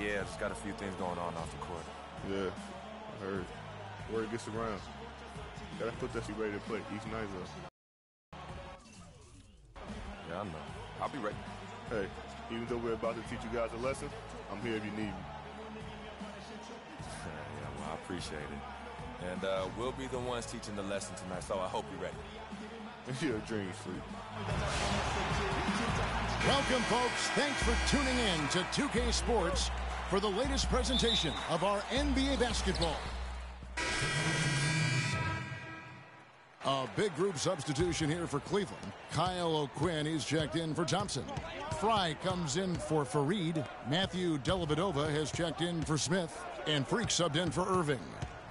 Yeah, just got a few things going on off the court. Yeah, I heard. Word gets around. Gotta put that ready to play each night, though. Yeah, I know. I'll be ready. Hey, even though we're about to teach you guys a lesson, I'm here if you need me. Yeah, well, I appreciate it. And we'll be the ones teaching the lesson tonight, so I hope you're ready. Your dream's free. Welcome, folks. Thanks for tuning in to 2K Sports for the latest presentation of our NBA basketball. A big group substitution here for Cleveland. Kyle O'Quinn, he's checked in for Thompson. Fry comes in for Fareed. Matthew Dellavedova has checked in for Smith. And Freak subbed in for Irving.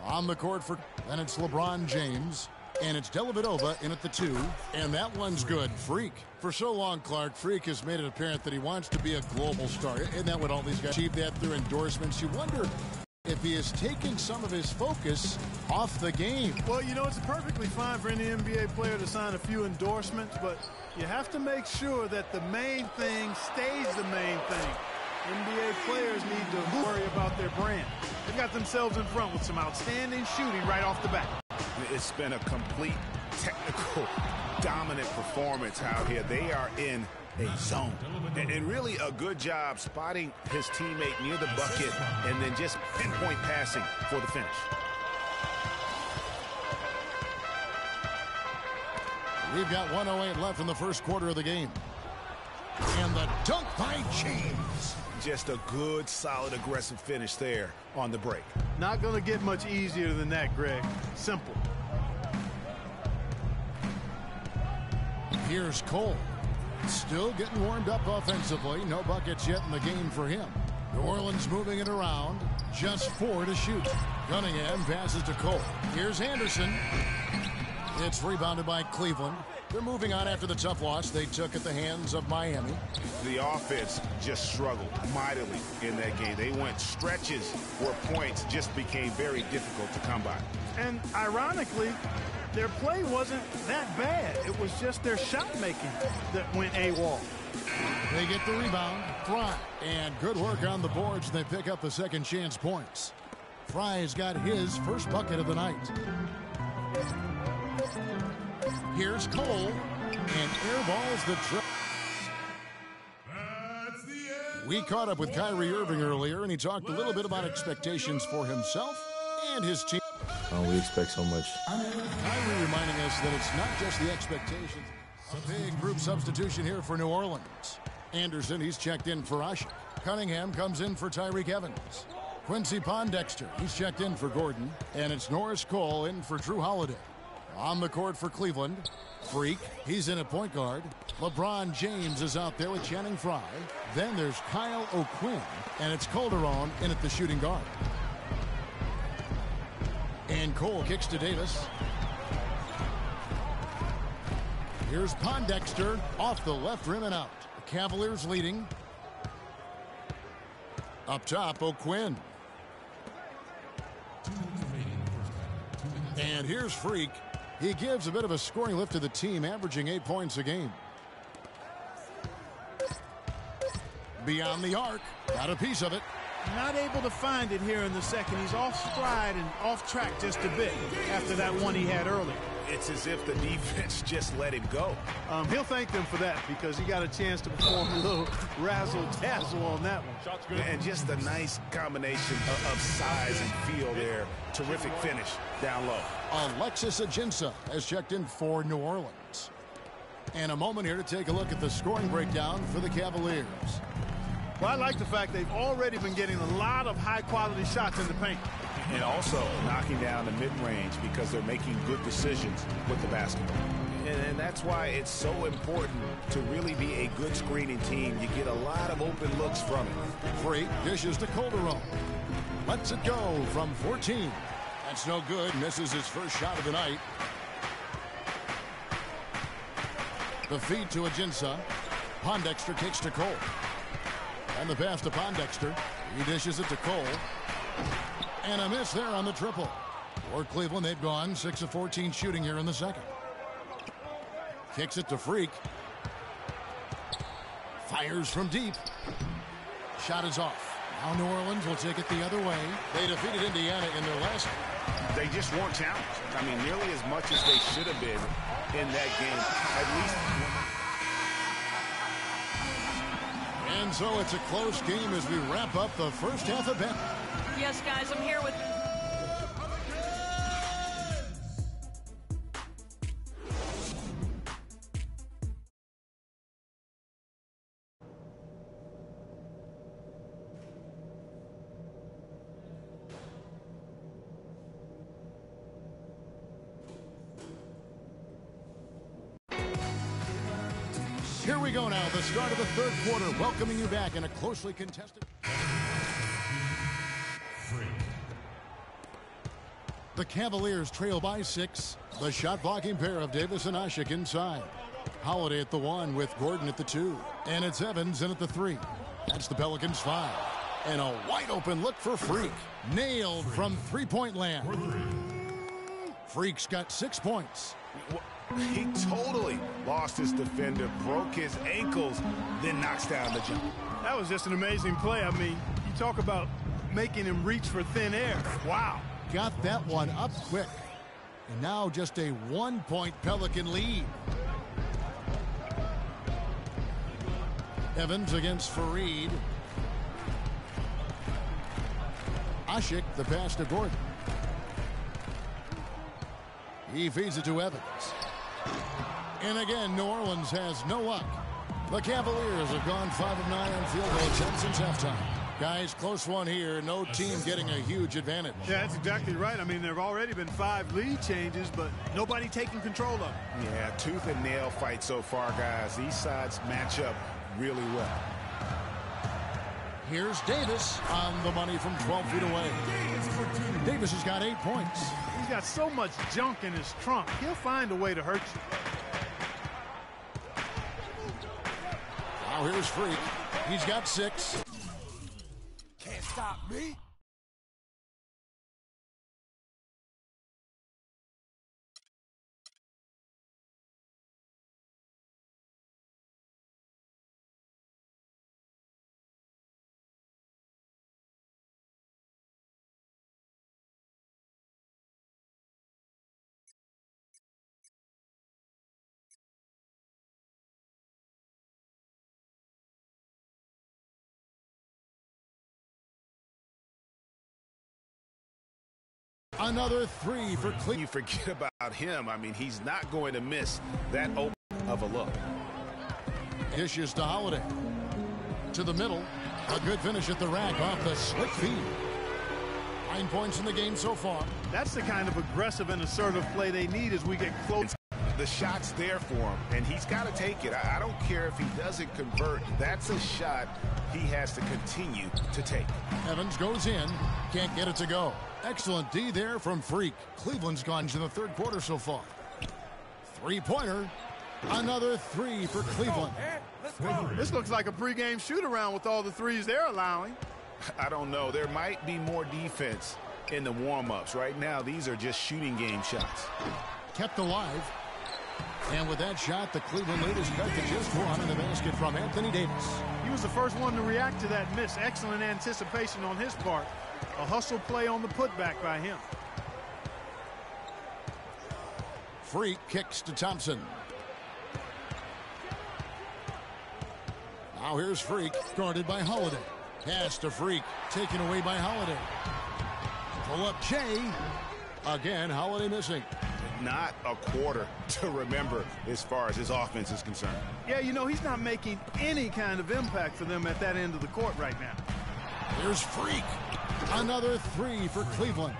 On the court for, and it's LeBron James. And it's Dellavedova in at the 2. And that one's good. Freak. For so long, Clark, Freak has made it apparent that he wants to be a global star. Isn't that what all these guys achieve that through endorsements? You wonder if he has taken some of his focus off the game. Well, you know, it's perfectly fine for any NBA player to sign a few endorsements, but you have to make sure that the main thing stays the main thing. NBA players need to worry about their brand. They've got themselves in front with some outstanding shooting right off the bat. It's been a complete technical dominant performance out here. They are in a zone. And really a good job spotting his teammate near the bucket and then just pinpoint passing for the finish. We've got 1:08 left in the first quarter of the game. And the dunk by James. Just a good, solid, aggressive finish there on the break. Not going to get much easier than that, Greg. Simple. Here's Cole. Still getting warmed up offensively. No buckets yet in the game for him. New Orleans moving it around. Just 4 to shoot. Cunningham passes to Cole. Here's Anderson. It's rebounded by Cleveland. They're moving on after the tough loss they took at the hands of Miami. The offense just struggled mightily in that game. They went stretches where points just became very difficult to come by. And ironically, their play wasn't that bad. It was just their shot making that went AWOL. They get the rebound. Fry. And good work on the boards. They pick up the second chance points. Fry's got his first bucket of the night. Here's Cole, and airballs the trip. We caught up with Kyrie Irving earlier, and he talked a little bit about expectations for himself and his team. We expect so much. Kyrie reminding us that it's not just the expectations. A big group substitution here for New Orleans. Anderson, he's checked in for Ashik. Cunningham comes in for Tyreke Evans. Quincy Pondexter, he's checked in for Gordon. And it's Norris Cole in for Drew Holiday. On the court for Cleveland, Freak, he's in at point guard. LeBron James is out there with Channing Frye. Then there's Kyle O'Quinn, and it's Calderon in at the shooting guard. And Cole kicks to Davis. Here's Pondexter off the left rim and out. The Cavaliers leading. Up top, O'Quinn. And here's Freak. He gives a bit of a scoring lift to the team, averaging 8 points a game. Beyond the arc, got a piece of it. Not able to find it here in the second. He's off stride and off track just a bit after that one he had earlier. It's as if the defense just let him go. He'll thank them for that because he got a chance to perform a little razzle-dazzle on that one. And just a nice combination of size and feel there. Terrific finish down low. Alexis Ajinça has checked in for New Orleans. And a moment here to take a look at the scoring breakdown for the Cavaliers. Well, I like the fact they've already been getting a lot of high-quality shots in the paint. And also knocking down the mid-range because they're making good decisions with the basketball. And that's why it's so important to really be a good screening team. You get a lot of open looks from it. Freak dishes to Calderon. Lets it go from 14. That's no good. Misses his first shot of the night. The feed to Ajinça. Pondexter kicks to Cole. And the pass to Pondexter. He dishes it to Cole. And a miss there on the triple. For Cleveland, they've gone 6 of 14 shooting here in the second. Kicks it to Freak. Fires from deep. Shot is off. Now New Orleans will take it the other way. They defeated Indiana in their last. They just weren't challenged. I mean, nearly as much as they should have been in that game. At least. And so it's a close game as we wrap up the first half of it. Yes, guys, I'm here with... Here we go now, the start of the third quarter, welcoming you back in a closely contested... The Cavaliers trail by 6. The shot-blocking pair of Davis and Asik inside. Holiday at the 1 with Gordon at the 2. And it's Evans in at the 3. That's the Pelicans 5. And a wide-open look for Freak. Nailed from three-point land. Freak's got 6 points. He totally lost his defender, broke his ankles, then knocks down the jump. That was just an amazing play. I mean, you talk about making him reach for thin air. Wow. Got that one up quick. And now just a 1-point Pelican lead. Evans against Fareed. Asik, the pass to Gordon. He feeds it to Evans. And again, New Orleans has no luck. The Cavaliers have gone 5 of 9 on field goal attempts since halftime. Guys, close one here. No team getting a huge advantage. Yeah, that's exactly right. I mean, there have already been 5 lead changes, but nobody taking control of it. Yeah, tooth and nail fight so far, guys. These sides match up really well. Here's Davis on the money from 12 feet away. Davis has got 8 points. He's got so much junk in his trunk. He'll find a way to hurt you. Now here's Freak. He's got 6. Can't stop me. Another 3 for Cleveland. You forget about him. I mean, he's not going to miss that open of a look. Dishes to Holiday. To the middle. A good finish at the rack off the slick feed. 9 points in the game so far. That's the kind of aggressive and assertive play they need as we get close. The shot's there for him, and he's got to take it. I don't care if he doesn't convert. That's a shot he has to continue to take. Evans goes in. Can't get it to go. Excellent D there from Freak. Cleveland's gone to the third quarter so far. 3-pointer. Another 3 for Cleveland. This looks like a pregame shoot-around with all the threes they're allowing. I don't know. There might be more defense in the warm-ups. Right now, these are just shooting game shots. Kept alive. And with that shot, the Cleveland lead is cut to just 1 in the basket from Anthony Davis. He was the first one to react to that miss. Excellent anticipation on his part. A hustle play on the putback by him. Freak kicks to Thompson. Now here's Freak, guarded by Holiday. Pass to Freak, taken away by Holiday. Pull up Shea. Again, Holiday missing. Not a quarter to remember as far as his offense is concerned. Yeah, you know, he's not making any kind of impact for them at that end of the court right now. Here's Freak. Another 3 for Cleveland.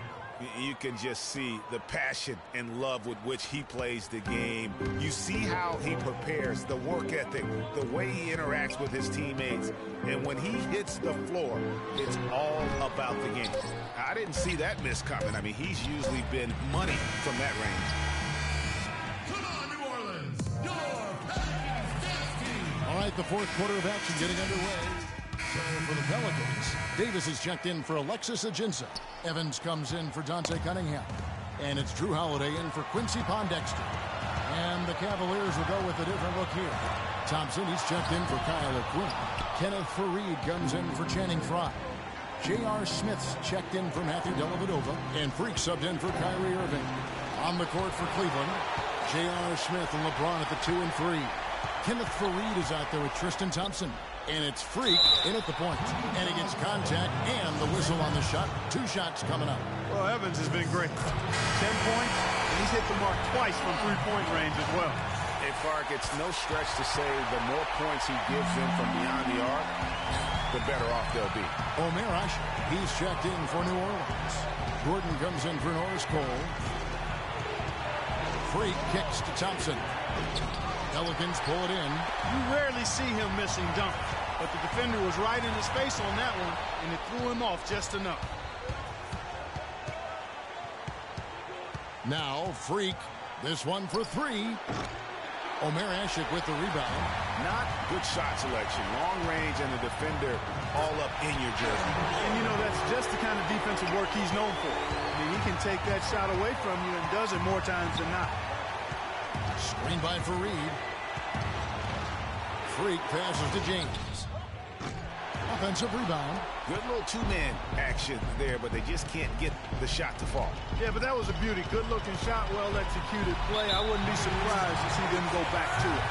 You can just see the passion and love with which he plays the game. You see how he prepares, the work ethic, the way he interacts with his teammates. And when he hits the floor, it's all about the game. I didn't see that miss coming. I mean, he's usually been money from that range. Come on, New Orleans, your Pelicans dance team. All right, the fourth quarter of action getting underway. So for the Pelicans, Davis is checked in for Alexis Ajinça. Evans comes in for Dante Cunningham. And it's Drew Holiday in for Quincy Pondexter. And the Cavaliers will go with a different look here. Thompson, he's checked in for Kyle O'Quinn. Kenneth Fareed comes in for Channing Frye. J.R. Smith's checked in for Matthew Dellavedova, and Freak subbed in for Kyrie Irving. On the court for Cleveland, J.R. Smith and LeBron at the 2 and 3. Kenneth Faried is out there with Tristan Thompson. And it's Freak in at the point. And he gets contact and the whistle on the shot. 2 shots coming up. Well, Evans has been great. 10 points, and he's hit the mark twice from three-point range as well. Hey, Clark, it's no stretch to say the more points he gives them from beyond the arc, the better off they'll be. Omer Asher, he's checked in for New Orleans. Gordon comes in for Norris Cole. Freak kicks to Thompson. Pelicans pull it in. You rarely see him missing dunks, but the defender was right in his face on that one, and it threw him off just enough. Now, Freak. This one for 3. Omer Asher with the rebound. Not good shot selection. Long range and the defender all up in your jersey. And, you know, that's just the kind of defensive work he's known for. I mean, he can take that shot away from you and does it more times than not. Screen by Faried. Freak passes to James. Offensive rebound. Good little two-man action there, but they just can't get the shot to fall. Yeah, but that was a beauty. Good-looking shot, well-executed play. I wouldn't be surprised to see them go back to it.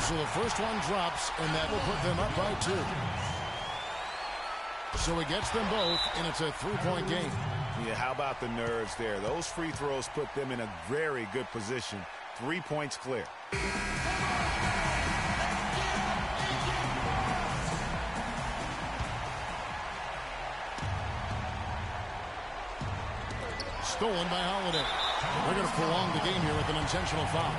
So the first one drops, and that will put them up by 2. So he gets them both, and it's a 3-point game. Yeah, how about the nerves there? Those free throws put them in a very good position. 3 points clear. Stolen by Holiday. They're going to prolong the game here with an intentional foul.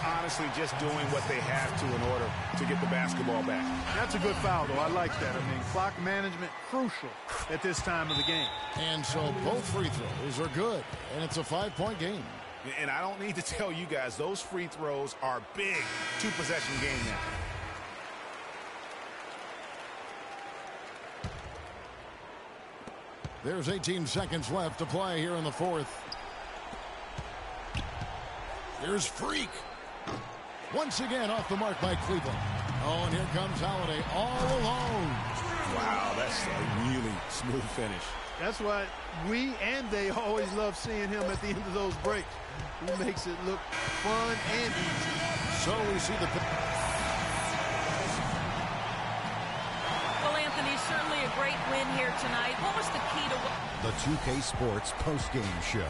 Honestly, just doing what they have to in order to get the basketball back. That's a good foul, though. I like that. I mean, clock management crucial at this time of the game. And so both free throws are good, and it's a 5-point game. And I don't need to tell you guys, those free throws are big. 2-possession game now. There's 18 seconds left to play here in the 4th. Here's Freak. Once again off the mark by Cleveland. Oh, and here comes Holiday all alone. Wow, that's a really smooth finish. That's why we and they always love seeing him at the end of those breaks. He makes it look fun and easy. So we see the... Well, Anthony, certainly a great win here tonight. What was the key to... The 2K Sports postgame show.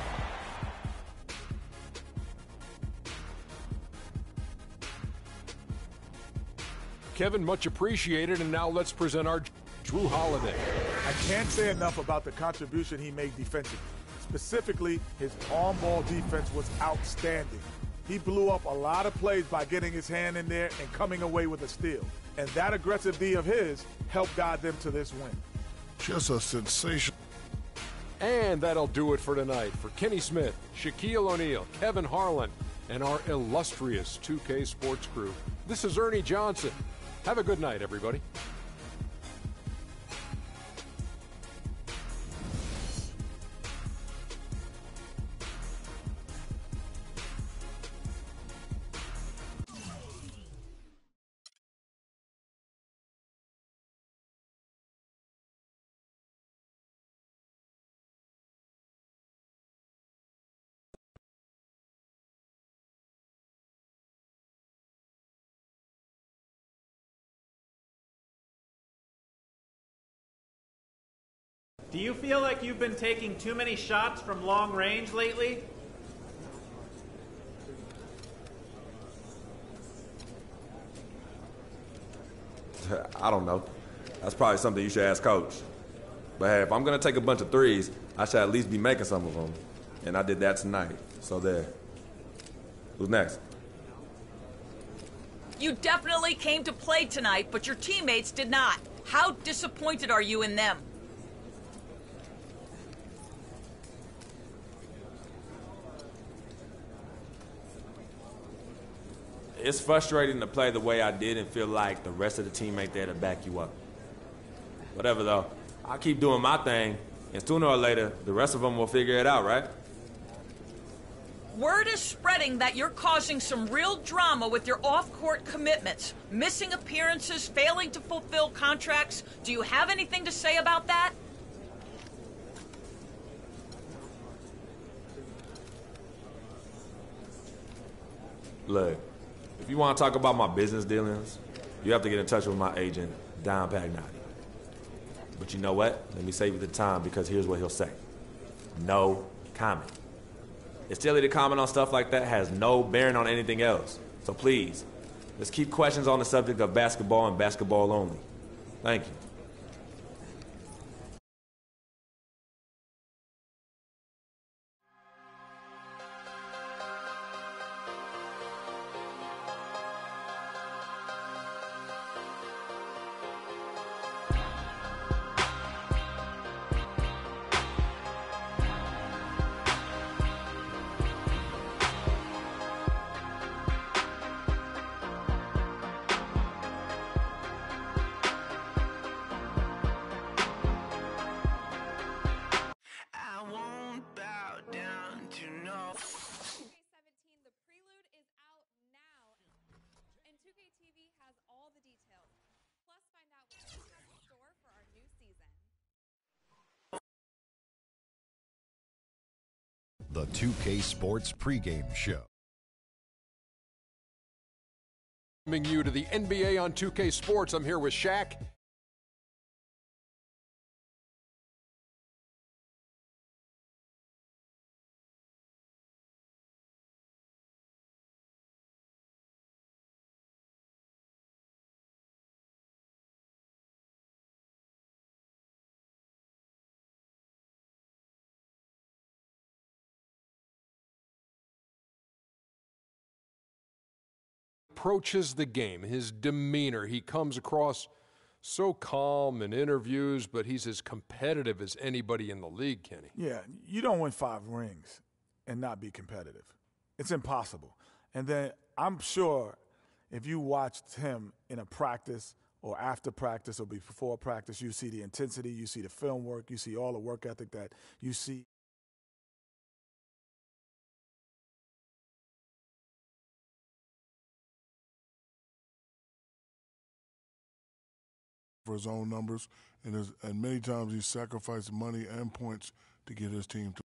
Kevin, much appreciated, and now let's present our Jrue Holiday. I can't say enough about the contribution he made defensively. Specifically, his on-ball defense was outstanding. He blew up a lot of plays by getting his hand in there and coming away with a steal. And that aggressive D of his helped guide them to this win. Just a sensation. And that'll do it for tonight. For Kenny Smith, Shaquille O'Neal, Kevin Harlan, and our illustrious 2K Sports crew, this is Ernie Johnson. Have a good night, everybody. Do you feel like you've been taking too many shots from long range lately? I don't know. That's probably something you should ask Coach. But hey, if I'm going to take a bunch of threes, I should at least be making some of them. And I did that tonight. So there. Who's next? You definitely came to play tonight, but your teammates did not. How disappointed are you in them? It's frustrating to play the way I did and feel like the rest of the team ain't there to back you up. Whatever, though. I'll keep doing my thing, and sooner or later, the rest of them will figure it out, right? Word is spreading that you're causing some real drama with your off-court commitments, missing appearances, failing to fulfill contracts. Do you have anything to say about that? Look, if you want to talk about my business dealings, you have to get in touch with my agent, Don Pagnotti. But you know what? Let me save you the time because here's what he'll say. No comment. It's silly to comment on stuff like that has no bearing on anything else. So please, let's keep questions on the subject of basketball and basketball only. Thank you. The 2K Sports pregame show. Welcoming you to the NBA on 2K Sports. I'm here with Shaq. Approaches the game, his demeanor, he comes across so calm in interviews, but he's as competitive as anybody in the league, Kenny. Yeah, you don't win 5 rings and not be competitive. It's impossible. And then I'm sure if you watched him in a practice or after practice or before practice, you see the intensity, you see the film work, you see all the work ethic that you see. For his own numbers, and many times he sacrificed money and points to get his team to.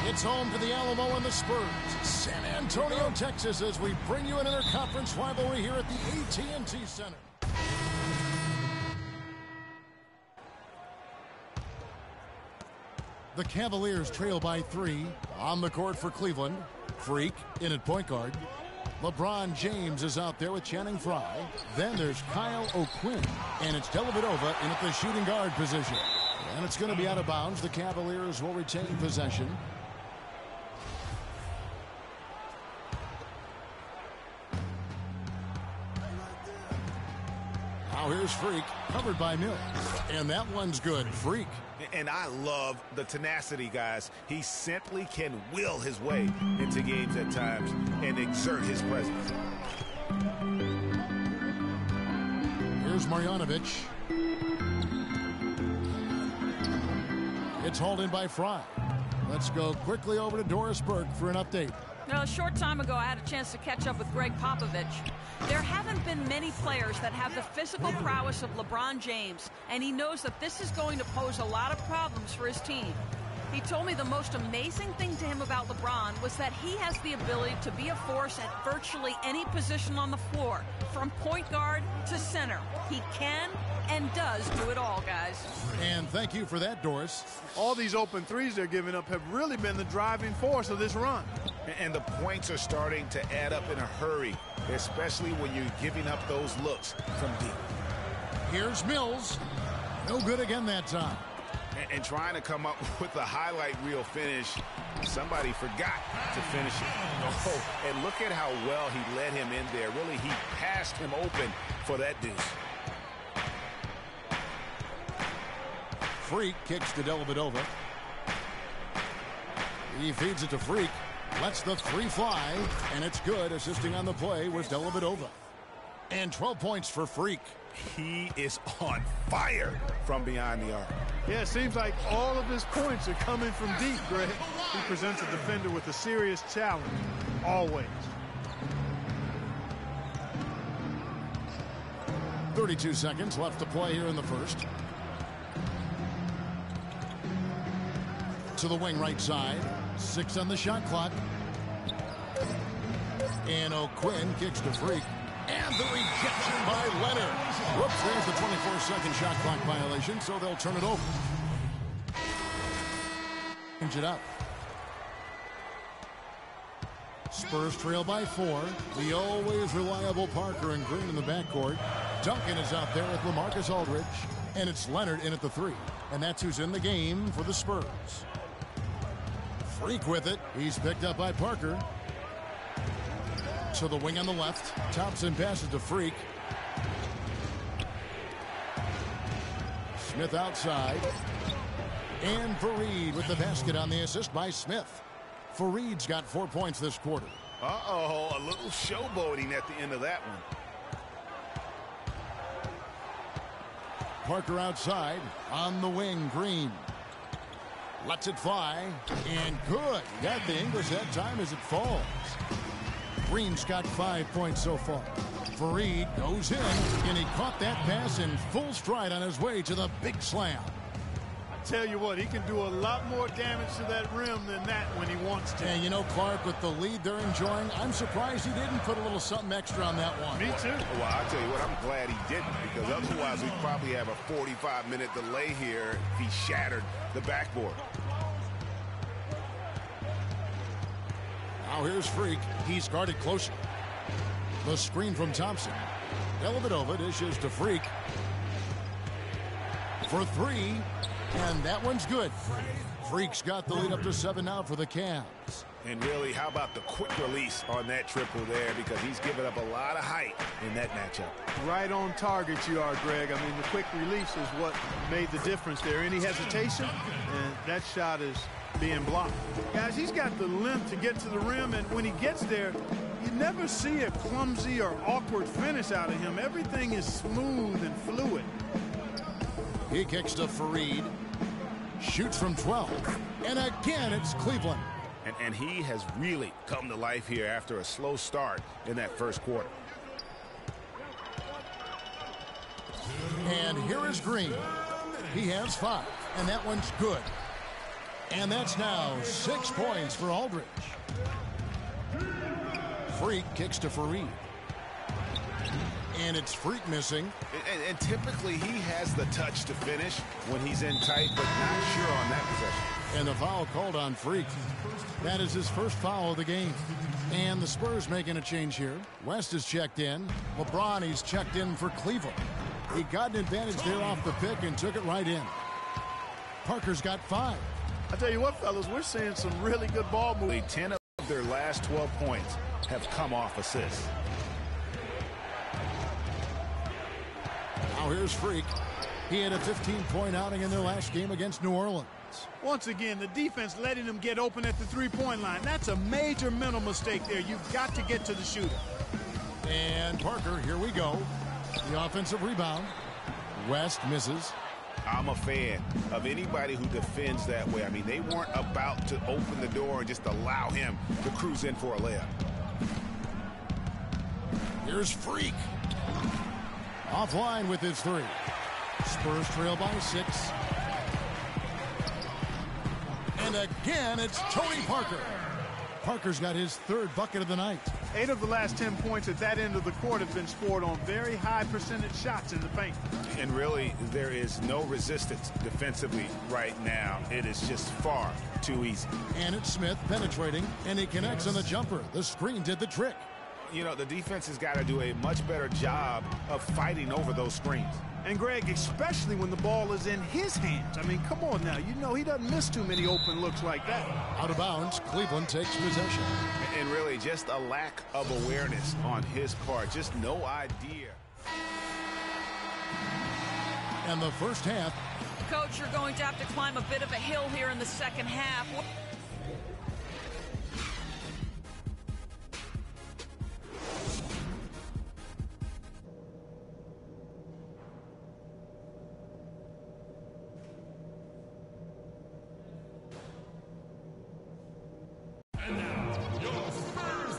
It's home to the Alamo and the Spurs, San Antonio, Texas, as we bring you an interconference rivalry here at the AT&T Center. The Cavaliers trail by 3 on the court for Cleveland. Freak in at point guard. LeBron James is out there with Channing Frye. Then there's Kyle O'Quinn, and it's Dellavedova in at the shooting guard position. And it's going to be out of bounds. The Cavaliers will retain possession. Now here's Freak, covered by Mills. And that one's good. Freak. And I love the tenacity, guys. He simply can will his way into games at times and exert his presence. Here's Marjanovic. It's hauled in by Frye. Let's go quickly over to Doris Burke for an update. Now, a short time ago, I had a chance to catch up with Greg Popovich. There haven't been many players that have the physical prowess of LeBron James, and he knows that this is going to pose a lot of problems for his team. He told me the most amazing thing to him about LeBron was that he has the ability to be a force at virtually any position on the floor, from point guard to center. He can and does do it all, guys. And thank you for that, Doris. All these open threes they're giving up have really been the driving force of this run. And the points are starting to add up in a hurry, especially when you're giving up those looks from deep. Here's Mills. No good again that time. And trying to come up with a highlight reel finish, somebody forgot to finish it. Oh, and look at how well he led him in there. Really, he passed him open for that deuce. Freak kicks to Dellavedova. He feeds it to Freak. Lets the 3 fly, and it's good. Assisting on the play was Dellavedova. And 12 points for Freak. He is on fire from behind the arc. Yeah, it seems like all of his points are coming from deep, Greg. He presents a defender with a serious challenge, always. 32 seconds left to play here in the first. To the wing right side. 6 on the shot clock. And O'Quinn kicks to Freak. And the rejection by Leonard. Whoops, there's the 24-second shot clock violation, so they'll turn it over. Change it up. Spurs trail by 4. The always reliable Parker and Green in the backcourt. Duncan is out there with LaMarcus Aldridge. And it's Leonard in at the 3. And that's who's in the game for the Spurs. Freak with it. He's picked up by Parker. To the wing on the left. Thompson passes to Freak. Smith outside. And Fareed with the basket on the assist by Smith. Fareed's got 4 points this quarter. Uh-oh, a little showboating at the end of that one. Parker outside. On the wing, Green. Lets it fly. And good. Got the English that time as it falls. Green's got 5 points so far. Fareed goes in, and he caught that pass in full stride on his way to the big slam. I tell you what, he can do a lot more damage to that rim than that when he wants to. And you know, Clark, with the lead they're enjoying, I'm surprised he didn't put a little something extra on that one. Me too. Well, I'll tell you what, I'm glad he didn't, because otherwise we'd probably have a 45-minute delay here if he shattered the backboard. Now here's Freak. He's guarded closely. The screen from Thompson. Dellavedova dishes to Freak. For 3. And that one's good. Freak's got the lead up to 7 now for the Cavs. And really, how about the quick release on that triple there, because he's given up a lot of height in that matchup. Right on target you are, Greg. I mean, the quick release is what made the difference there. Any hesitation, and that shot is being blocked. Guys, he's got the length to get to the rim, and when he gets there, you never see a clumsy or awkward finish out of him. Everything is smooth and fluid. He kicks to Fareed. Shoots from 12. And again, it's Cleveland. And he has really come to life here after a slow start in that first quarter. And here is Green. He has 5, and that one's good. And that's now 6 points for Aldridge. Freak kicks to Fareed. And it's Freak missing. And typically he has the touch to finish when he's in tight, but not sure on that possession. And the foul called on Freak. That is his first foul of the game. And the Spurs making a change here. West is checked in. LeBron, he's checked in for Cleveland. He got an advantage there off the pick and took it right in. Parker's got 5. I tell you what, fellas, we're seeing some really good ball movement. 10 of their last 12 points have come off assists. Now here's Freak. He had a 15-point outing in their last game against New Orleans. Once again, the defense letting him get open at the three-point line. That's a major mental mistake there. You've got to get to the shooter. And Parker, here we go. The offensive rebound. West misses. I'm a fan of anybody who defends that way. I mean, they weren't about to open the door and just allow him to cruise in for a layup. Here's Freak. Offline with his 3. Spurs trail by 6. And again, it's Tony Parker. Parker's got his 3rd bucket of the night. 8 of the last 10 points at that end of the court have been scored on very high percentage shots in the paint. And really, there is no resistance defensively right now. It is just far too easy. And it's Smith penetrating, and he connects on the jumper. The screen did the trick. You know, the defense has got to do a much better job of fighting over those screens. And Greg, especially when the ball is in his hands. I mean, come on now. You know he doesn't miss too many open looks like that. Out of bounds, Cleveland takes possession. And really just a lack of awareness on his part. Just no idea. And the first half. Coach, you're going to have to climb a bit of a hill here in the second half.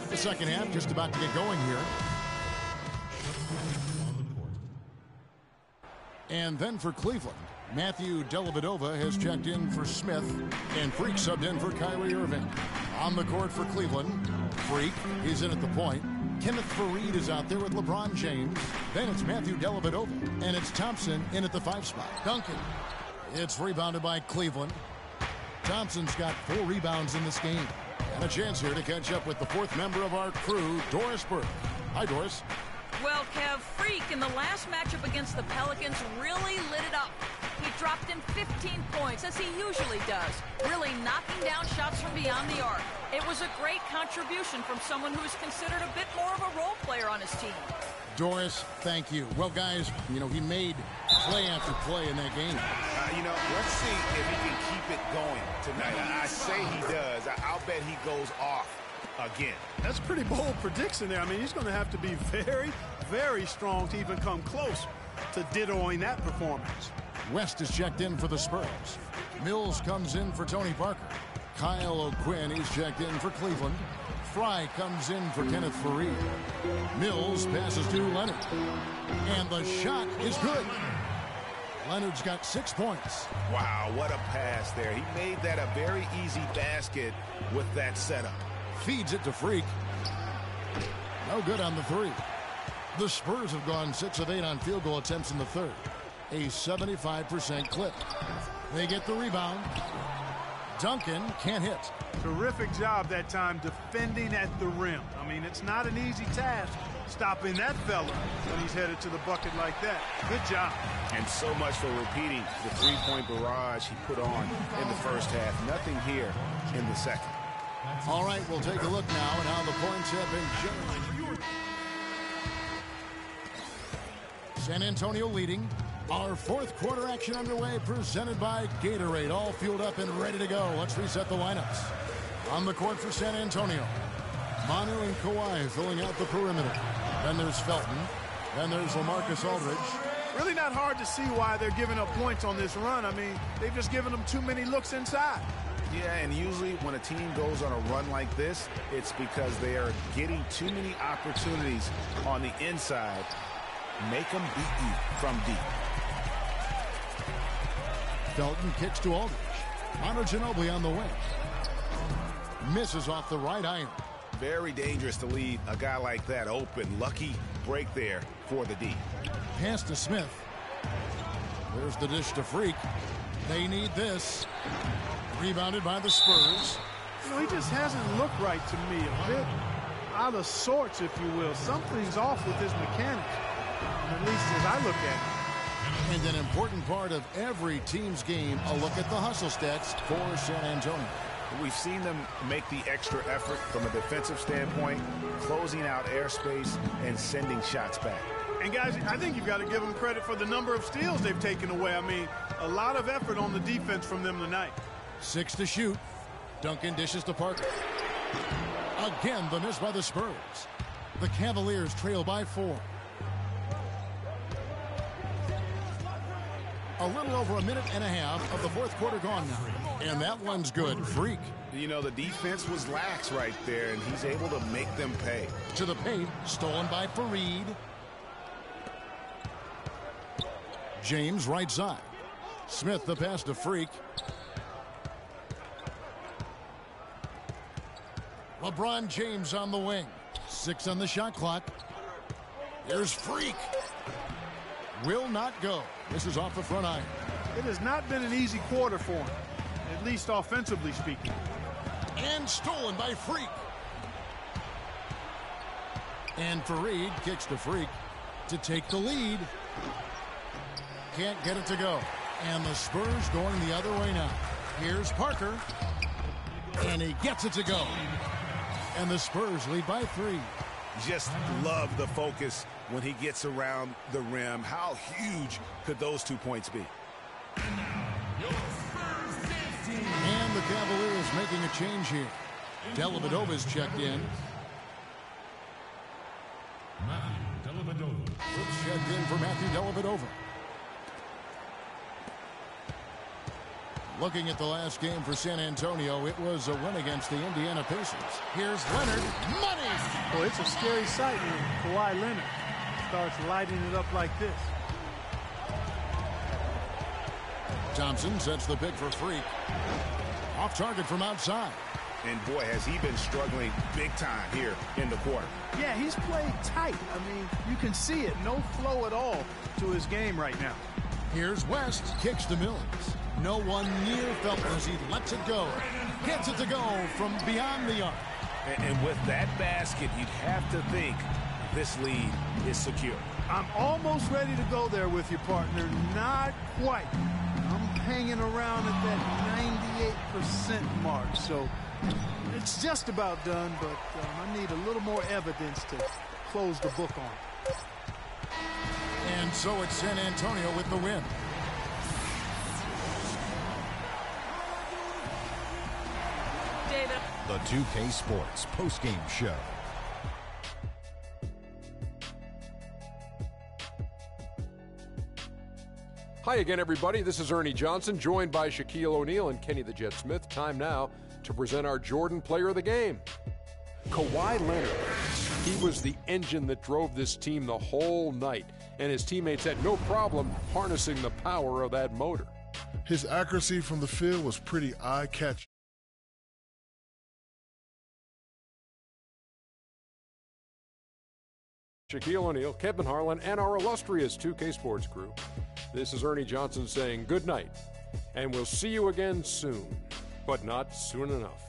The second half just about to get going here. And then for Cleveland, Matthew Dellavedova has checked in for Smith, and Freak subbed in for Kyrie Irving. On the court for Cleveland, Freak, he's in at the point. Kenneth Faried is out there with LeBron James. Then it's Matthew Dellavedova, and it's Thompson in at the 5 spot. Duncan. It's rebounded by Cleveland. Thompson's got 4 rebounds in this game. And a chance here to catch up with the 4th member of our crew, Doris Burke. Hi, Doris. Well, Kev, Freak in the last matchup against the Pelicans really lit it up. He dropped in 15 points, as he usually does, really knocking down shots from beyond the arc. It was a great contribution from someone who is considered a bit more of a role player on his team. Doris, thank you. Well, guys, you know, he made play after play in that game. Let's see if he can keep it going tonight. I say he does. I'll bet he goes off again. That's a pretty bold prediction there. I mean, he's going to have to be very, very strong to even come close to dittoing that performance. West is checked in for the Spurs. Mills comes in for Tony Parker. Kyle O'Quinn, he's checked in for Cleveland. Fry comes in for Kenneth Faried. Mills passes to Leonard. And the shot is good. Leonard's got 6 points. Wow, what a pass there. He made that a very easy basket with that setup. Feeds it to Freak. No good on the 3. The Spurs have gone 6 of 8 on field goal attempts in the 3rd. A 75% clip. They get the rebound. Duncan can't hit. Terrific job that time defending at the rim. I mean, it's not an easy task stopping that fella when he's headed to the bucket like that. Good job. And so much for repeating the 3-point barrage he put on in the first half. Nothing here in the second. All right, we'll take a look now at how the points have been generated. San Antonio leading. Our 4th quarter action underway, presented by Gatorade. All fueled up and ready to go. Let's reset the lineups. On the court for San Antonio, Manu and Kawhi filling out the perimeter. Then there's Felton. Then there's LaMarcus Aldridge. Really not hard to see why they're giving up points on this run. I mean, they've just given them too many looks inside. Yeah, and usually when a team goes on a run like this, it's because they are getting too many opportunities on the inside. Make them beat you from deep. Felton kicks to Aldridge. Manu Ginobili on the wing. Misses off the right iron. Very dangerous to leave a guy like that open. Lucky break there for the D. Pass to Smith. There's the dish to Freak. They need this. Rebounded by the Spurs. You know, he just hasn't looked right to me. A bit out of sorts, if you will. Something's off with his mechanics, at least as I look at it. And an important part of every team's game, a look at the hustle stats for San Antonio. We've seen them make the extra effort from a defensive standpoint, closing out airspace and sending shots back. And guys, I think you've got to give them credit for the number of steals they've taken away. I mean, a lot of effort on the defense from them tonight. 6 to shoot. Duncan dishes to Parker. Again, the miss by the Spurs. The Cavaliers trail by 4. A little over a minute and a half of the 4th quarter gone now. And that one's good. Freak. You know, the defense was lax right there, and he's able to make them pay. To the paint, stolen by Faried. James right side. Smith the pass to Freak. LeBron James on the wing. 6 on the shot clock. Here's Freak. Will not go. This is off the front iron. It has not been an easy quarter for him, at least offensively speaking. And stolen by Freak. And Faried kicks to Freak to take the lead. Can't get it to go. And the Spurs going the other way now. Here's Parker. And he gets it to go. And the Spurs lead by 3. Just love the focus when he gets around the rim. How huge could those 2 points be? And the Cavaliers making a change here. Dellavedova's checked in. It's checked in for Matthew Dellavedova. Looking at the last game for San Antonio, it was a win against the Indiana Pacers. Here's Leonard. Money! Boy, it's a scary sight when Kawhi Leonard starts lighting it up like this. Thompson sets the pick for Freak. Off target from outside. And boy, has he been struggling big time here in the quarter. Yeah, he's played tight. I mean, you can see it. No flow at all to his game right now. Here's West. Kicks to Mills. No one near Felton as he lets it go. Gets it to go from beyond the arc. And with that basket, you'd have to think this lead is secure. I'm almost ready to go there with you, partner. Not quite. I'm hanging around at that 98% mark, so it's just about done, but I need a little more evidence to close the book on. And so it's San Antonio with the win. David. The 2K Sports postgame show. Hi again, everybody. This is Ernie Johnson, joined by Shaquille O'Neal and Kenny the Jet Smith. Time now to present our Jordan Player of the Game. Kawhi Leonard. He was the engine that drove this team the whole night, and his teammates had no problem harnessing the power of that motor. His accuracy from the field was pretty eye-catching. Shaquille O'Neal, Kevin Harlan, and our illustrious 2K Sports crew. This is Ernie Johnson saying good night, and we'll see you again soon, but not soon enough.